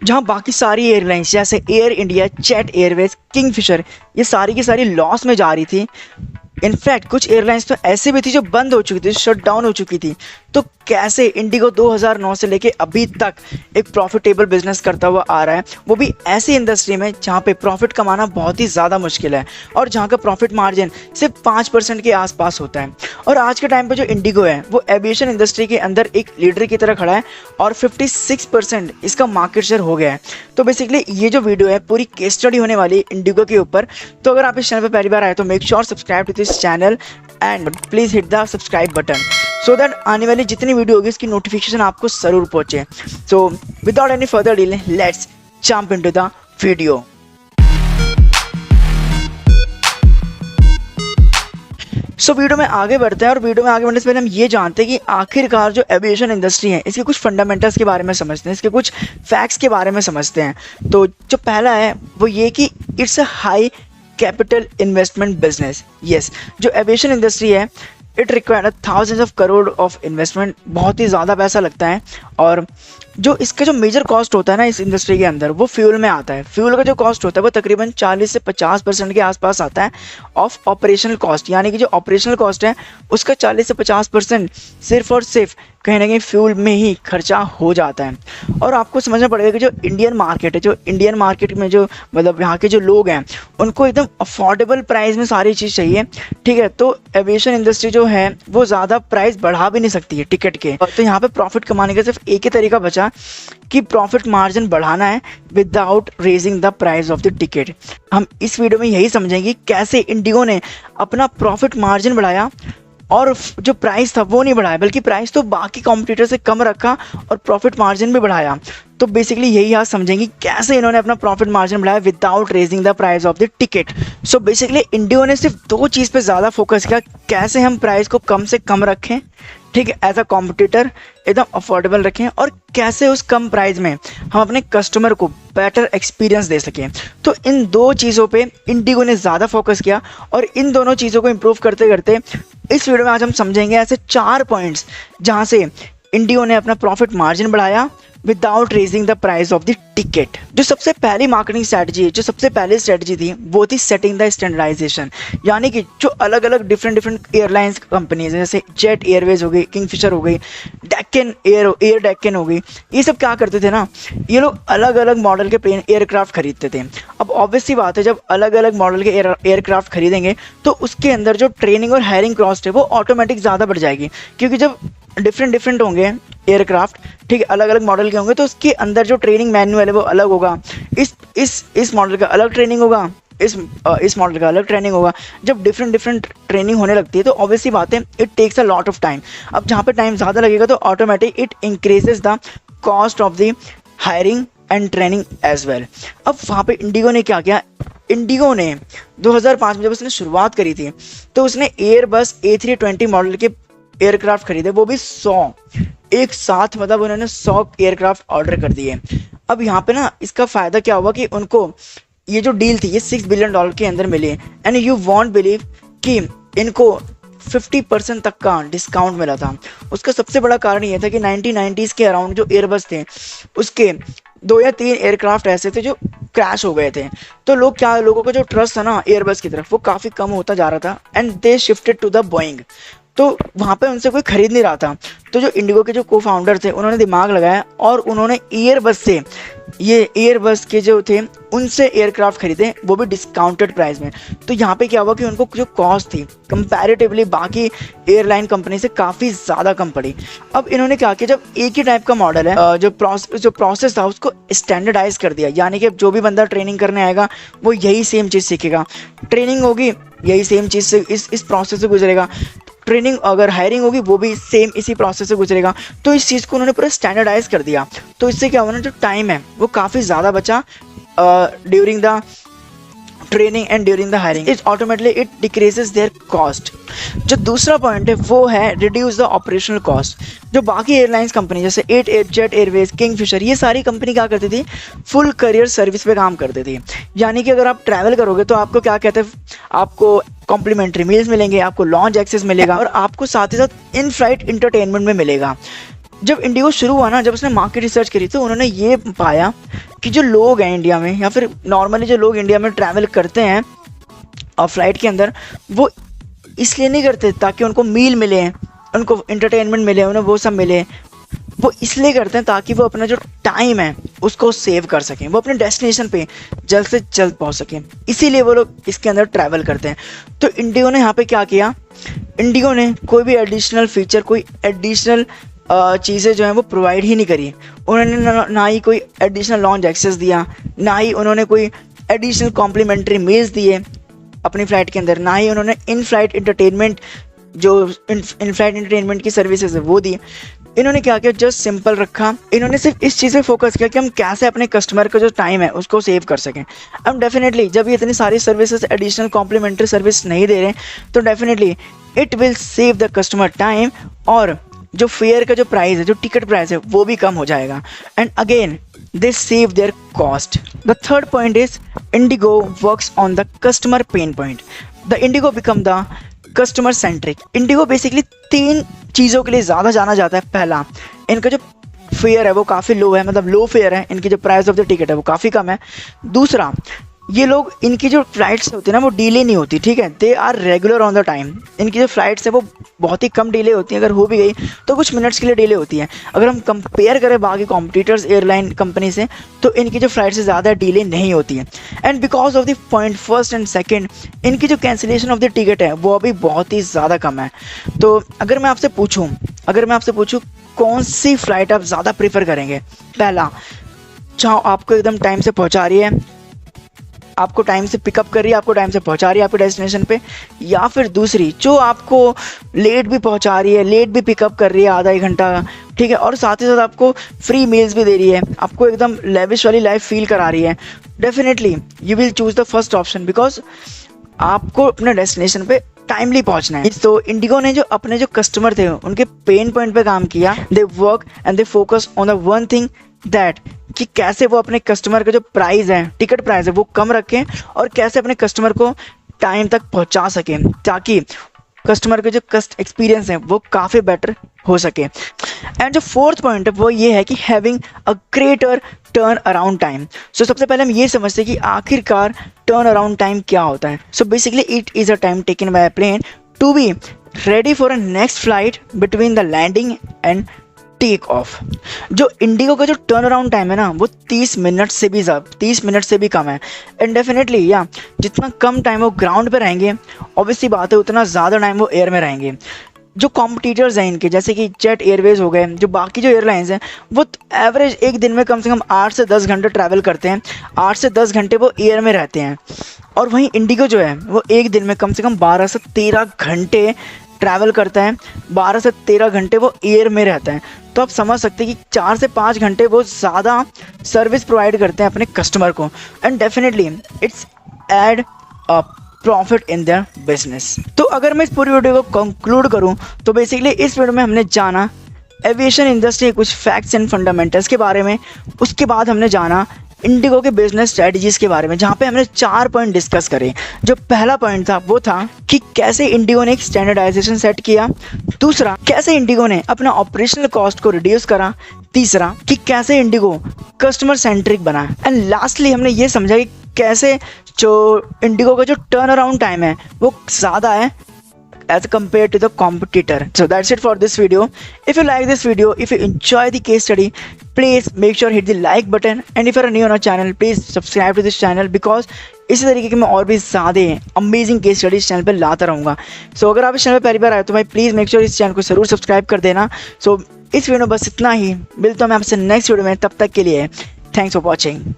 जहाँ बाकी सारी एयरलाइंस जैसे air India, jet Airways, Kingfisher ये सारी की सारी लॉस में जा रही थी। इनफैक्ट कुछ एयरलाइंस तो ऐसे भी थी जो बंद हो चुकी थी, शट डाउन हो चुकी थी। तो कैसे इंडिगो 2009 से लेके अभी तक एक प्रॉफिटेबल बिजनेस करता हुआ आ रहा है, वो भी ऐसी इंडस्ट्री में जहाँ पे प्रॉफिट कमाना बहुत ही ज़्यादा मुश्किल है और जहाँ का प्रॉफिट मार्जिन सिर्फ 5% के आसपास होता है। और आज के टाइम पे जो इंडिगो है वो एविएशन इंडस्ट्री के अंदर एक लीडर की तरह खड़ा है और 56% इसका मार्केट शेयर हो गया है। तो बेसिकली ये जो वीडियो है पूरी केस स्टडी होने वाली है इंडिगो के ऊपर। तो अगर आप इस चैनल पर पहली बार आए तो make sure subscribe to this channel and please hit the subscribe button so that आने वाली जितनी वीडियो होगी उसकी नोटिफिकेशन आपको ज़रूर पहुंचे। So without any further delay let's jump into the video. Video में आगे बढ़ते हैं और वीडियो में आगे बढ़ने से पहले हम ये जानते हैं कि आखिरकार जो एविएशन इंडस्ट्री है इसके कुछ फंडामेंटल्स के बारे में समझते हैं, इसके कुछ फैक्ट्स के बारे में समझते हैं। तो जो पहला है वो ये कि it's a high capital investment business. Yes, जो एविएशन इंडस्ट्री है it require thousands of crore of investment, बहुत ही ज़्यादा पैसा लगता है। और जो इसका जो मेजर कॉस्ट होता है ना इस इंडस्ट्री के अंदर वो फ्यूल में आता है। फ्यूल का जो कॉस्ट होता है वो तकरीबन 40 से 50% के आसपास आता है ऑफ ऑपरेशनल कॉस्ट, यानी कि जो ऑपरेशनल कॉस्ट है उसका 40 से 50% सिर्फ और सिर्फ कहीं ना कहीं फ्यूल में ही खर्चा हो जाता है। और आपको समझना पड़ेगा कि जो इंडियन मार्केट है, जो इंडियन मार्केट में जो मतलब यहाँ के जो लोग हैं उनको एकदम अफोर्डेबल प्राइस में सारी चीज़ चाहिए, ठीक है। तो एविएशन इंडस्ट्री जो है वो ज़्यादा प्राइस बढ़ा भी नहीं सकती है टिकट के। तो यहाँ पे प्रॉफिट कमाने का सिर्फ एक ही तरीका बचा कि प्रॉफिट मार्जिन बढ़ाना है without raising the price of the ticket. हम इस वीडियो में यही समझेंगे कैसे इंडिगो ने अपना प्रॉफिट मार्जिन बढ़ाया और जो प्राइस था वो नहीं बढ़ाया, बल्कि प्राइस तो बाकी कॉम्पिटिटर से कम रखा और प्रॉफिट मार्जिन भी बढ़ाया। तो बेसिकली यही आज समझेंगे कैसे इन्होंने अपना प्रॉफिट मार्जिन बढ़ाया without raising the price of the ticket. So basically Indigo ने सिर्फ दो चीज़ पे ज़्यादा फोकस किया, कैसे हम प्राइस को कम से कम रखें, ठीक है, एज अ कॉम्पिटिटर एकदम अफोर्डेबल रखें, और कैसे उस कम प्राइस में हम अपने कस्टमर को बेटर एक्सपीरियंस दे सकें। तो इन दो चीज़ों पे इंडिगो ने ज़्यादा फोकस किया और इन दोनों चीज़ों को इम्प्रूव करते करते इस वीडियो में आज हम समझेंगे ऐसे 4 पॉइंट्स जहाँ से इंडिगो ने अपना प्रॉफिट मार्जिन बढ़ाया without raising the price of the ticket. जो सबसे पहली मार्केटिंग स्ट्रेटजी, जो सबसे पहली स्ट्रेटजी थी वो थी सेटिंग द स्टैंडर्डाइजेशन। यानी कि जो अलग अलग डिफरेंट एयरलाइंस कंपनीज जैसे जेट एयरवेज हो गई, किंगफिशर हो गई, डेक्कन एयर डेक्कन हो गई, ये सब क्या करते थे ना, ये लोग अलग अलग मॉडल के प्लेन एयरक्राफ्ट खरीदते थे। अब ऑब्वियस सी बात है जब अलग अलग मॉडल के एयरक्राफ्ट खरीदेंगे तो उसके अंदर जो ट्रेनिंग और हायरिंग कॉस्ट है वो ऑटोमेटिक ज़्यादा बढ़ जाएगी, क्योंकि जब डिफरेंट होंगे एयरक्राफ्ट, ठीक है, अलग अलग मॉडल के होंगे तो उसके अंदर जो ट्रेनिंग मैनुअल है वो अलग होगा। इस मॉडल का अलग ट्रेनिंग होगा, इस मॉडल का अलग ट्रेनिंग होगा। जब डिफरेंट ट्रेनिंग होने लगती है तो ऑब्वियसली बात है it takes a lot of time. अब जहाँ पे टाइम ज़्यादा लगेगा तो automatic it increases the cost of the hiring and training as well. अब वहाँ पे इंडिगो ने क्या किया, इंडिगो ने 2005 में जब उसने शुरुआत करी थी तो उसने एयरबस A320 मॉडल के एयरक्राफ्ट खरीदे, वो भी 100 एक साथ, मतलब उन्होंने 100 एयरक्राफ्ट ऑर्डर कर दिए। अब यहाँ पे ना इसका फ़ायदा क्या हुआ कि उनको ये जो डील थी ये $6 बिलियन के अंदर मिली, एंड यू वॉन्ट बिलीव कि इनको 50% तक का डिस्काउंट मिला था। उसका सबसे बड़ा कारण ये था कि 1990s के अराउंड जो एयरबस थे उसके 2 या 3 एयरक्राफ्ट ऐसे थे जो क्रैश हो गए थे। तो लोगों का जो ट्रस्ट था ना एयरबस की तरफ वो काफ़ी कम होता जा रहा था, and they shifted to the Boeing. तो वहाँ पे उनसे कोई खरीद नहीं रहा था। तो जो इंडिगो के जो को फाउंडर थे उन्होंने दिमाग लगाया और उन्होंने एयरबस के जो थे उनसे एयरक्राफ्ट खरीदे, वो भी डिस्काउंटेड प्राइस में। तो यहाँ पे क्या हुआ कि उनको जो कॉस्ट थी कंपैरेटिवली बाकी एयरलाइन कंपनी से काफ़ी ज़्यादा कम पड़ी। अब इन्होंने क्या किया, जब एक ही टाइप का मॉडल है जो प्रोसेस था उसको स्टैंडर्डाइज कर दिया, यानी कि जो भी बंदा ट्रेनिंग करने आएगा वो यही सेम चीज़ सीखेगा, ट्रेनिंग होगी यही सेम चीज़ से इस प्रोसेस से गुजरेगा, ट्रेनिंग अगर हायरिंग होगी वो भी सेम इसी प्रोसेस से गुजरेगा। तो इस चीज़ को उन्होंने पूरा स्टैंडर्डाइज कर दिया। तो इससे क्या हुआ ना, जो टाइम है वो काफ़ी ज़्यादा बचा during the training and during the hiring, it automatically it decreases there cost. जो दूसरा पॉइंट है वो है रिड्यूस द ऑपरेशनल कॉस्ट। जो बाकी एयरलाइंस कंपनी जैसे जेट एयरवेज, किंगफिशर, ये सारी कंपनी क्या करती थी, फुल करियर सर्विस पे काम करती थी। यानी कि अगर आप ट्रैवल करोगे तो आपको क्या कहते हैं, आपको कॉम्प्लीमेंट्री मील्स मिलेंगे, आपको लॉन्च एक्सेस मिलेगा और आपको साथ ही साथ इन फ्लाइट इंटरटेनमेंट में मिलेगा। जब इंडिगो शुरू हुआ ना, जब उसने मार्केट रिसर्च करी तो उन्होंने ये पाया कि जो लोग हैं इंडिया में, या फिर नॉर्मली जो लोग इंडिया में ट्रैवल करते हैं और फ्लाइट के अंदर, वो इसलिए नहीं करते ताकि उनको मील मिले, उनको इंटरटेनमेंट मिले, उन्हें वो सब मिले। वो इसलिए करते हैं ताकि वो अपना जो टाइम है उसको सेव कर सकें, वो अपने डेस्टिनेशन पे जल्द से जल्द पहुंच सकें, इसीलिए वो लोग इसके अंदर ट्रैवल करते हैं। तो इंडिगो ने यहाँ पे क्या किया, इंडिगो ने कोई भी एडिशनल फीचर, कोई एडिशनल चीज़ें जो हैं वो प्रोवाइड ही नहीं करी। उन्होंने ना ही कोई एडिशनल लॉन्च एक्सेस दिया, ना ही उन्होंने कोई एडिशनल कॉम्प्लीमेंट्री मील्स दिए अपनी फ़्लाइट के अंदर, ना ही उन्होंने इन फ्लाइट इंटरटेनमेंट, जो इन फ्लाइट इंटरटेनमेंट की सर्विसेज है वो दी। इन्होंने क्या किया, जस्ट सिंपल रखा। इन्होंने सिर्फ इस चीज़ पे फोकस किया कि हम कैसे अपने कस्टमर का जो टाइम है उसको सेव कर सकें। अब डेफिनेटली जब ये इतनी सारी सर्विसेज एडिशनल कॉम्प्लीमेंट्री सर्विस नहीं दे रहे, तो definitely it will save the customer time, और जो फेयर का जो प्राइस है, जो टिकट प्राइस है, वो भी कम हो जाएगा। And again they save their cost. The third point is Indigo works on the customer pain point. The Indigo become the customer centric. Indigo basically 3 चीज़ों के लिए ज़्यादा जाना जाता है। पहला, इनका जो फेयर है वो काफ़ी लो है, मतलब लो फेयर है, इनकी जो प्राइस ऑफ द टिकट है वो काफ़ी कम है। दूसरा, ये लोग, इनकी जो फ्लाइट्स होती है ना वो डिले नहीं होती, ठीक है, they are regular on the time. इनकी जो फ्लाइट्स है वो बहुत ही कम डिले होती है, अगर हो भी गई तो कुछ मिनट्स के लिए डिले होती है। अगर हम कंपेयर करें बाकी कॉम्पिटिटर्स एयरलाइन कंपनी से, तो इनकी जो फ्लाइट से ज़्यादा डिले नहीं होती है। And because of the point first and second, इनकी जो कैंसिलेशन ऑफ द टिकट है वो अभी बहुत ही ज़्यादा कम है। तो अगर मैं आपसे पूछूँ कौन सी फ़्लाइट आप ज़्यादा प्रीफर करेंगे, पहला, जहाँ आपको एकदम टाइम से पहुँचा रही है, आपको टाइम से पिकअप कर रही है, आपको टाइम से पहुंचा रही है आपके डेस्टिनेशन पे, या फिर दूसरी जो आपको लेट भी पहुंचा रही है, लेट भी पिकअप कर रही है आधा 1 घंटा, ठीक है, और साथ ही साथ आपको फ्री मील्स भी दे रही है, आपको एकदम लेविश वाली लाइफ फील करा रही है। Definitely you will choose the first option, because आपको अपने डेस्टिनेशन पे टाइमली पहुंचना है। तो इंडिगो ने जो अपने जो कस्टमर थे उनके पेन पॉइंट पे काम किया। They work and they focus on the one thing, that कि कैसे वो अपने कस्टमर का जो प्राइस है, टिकट प्राइस है, वो कम रखें, और कैसे अपने कस्टमर को टाइम तक पहुंचा सकें, ताकि कस्टमर के जो एक्सपीरियंस है वो काफ़ी बेटर हो सके। एंड जो फोर्थ पॉइंट है वो ये है कि having a greater turn around time. So सबसे पहले हम ये समझते हैं कि आखिरकार टर्न अराउंड टाइम क्या होता है। So basically it is a time taken by a plane to be ready for a next flight between the landing and take off. जो इंडिगो का जो टर्न अराउंड टाइम है ना वो 30 मिनट से भी कम है। एंड डेफिनेटली जितना कम टाइम वो ग्राउंड पे रहेंगे, ऑब्वियसली बात है उतना ज़्यादा टाइम वो एयर में रहेंगे। जो कॉम्पिटिटर्स हैं इनके, जैसे कि जेट एयरवेज हो गए, जो बाकी जो एयरलाइंस हैं, वो एवरेज एक दिन में कम से कम 8 से 10 घंटे ट्रैवल करते हैं, 8 से 10 घंटे वो एयर में रहते हैं। और वहीं इंडिगो जो है वो एक दिन में कम से कम 12 से 13 घंटे ट्रैवल करता है, 12 से 13 घंटे वो एयर में रहता है। तो आप समझ सकते हैं कि 4 से 5 घंटे वो ज़्यादा सर्विस प्रोवाइड करते हैं अपने कस्टमर को। And definitely it's add a profit in their business. तो अगर मैं इस पूरी वीडियो को कंक्लूड करूं, तो बेसिकली इस वीडियो में हमने जाना एविएशन इंडस्ट्री के कुछ फैक्ट्स एंड फंडामेंटल्स के बारे में। उसके बाद हमने जाना इंडिगो के बिजनेस स्ट्रेटजीज के बारे में, जहाँ पे हमने 4 पॉइंट डिस्कस करे। जो पहला पॉइंट था वो था कि कैसे इंडिगो ने एक स्टैंडर्डाइजेशन सेट किया। दूसरा, कैसे इंडिगो ने अपना ऑपरेशनल कॉस्ट को रिड्यूस करा। तीसरा, कि कैसे इंडिगो कस्टमर सेंट्रिक बना। एंड लास्टली हमने ये समझा कि कैसे जो इंडिगो का जो टर्न अराउंड टाइम है वो ज़्यादा है as compared to the competitor. So that's it for this video. If you like this video, if you enjoy the case study, please make sure hit the like button, and if you are new on our channel, please subscribe to this channel, because इसी तरीके के मैं और भी ज़्यादा amazing case study इस channel पर लाता रहूँगा। सो अगर आप इस चैनल पर पहली बार आए तो भाई प्लीज़ मेक श्योर इस चैनल को ज़रूर सब्सक्राइब कर देना। सो इस वीडियो में बस इतना ही, मिलता हूँ मैं आपसे नेक्स्ट वीडियो में, तब तक के लिए थैंक्स फॉर वॉचिंग।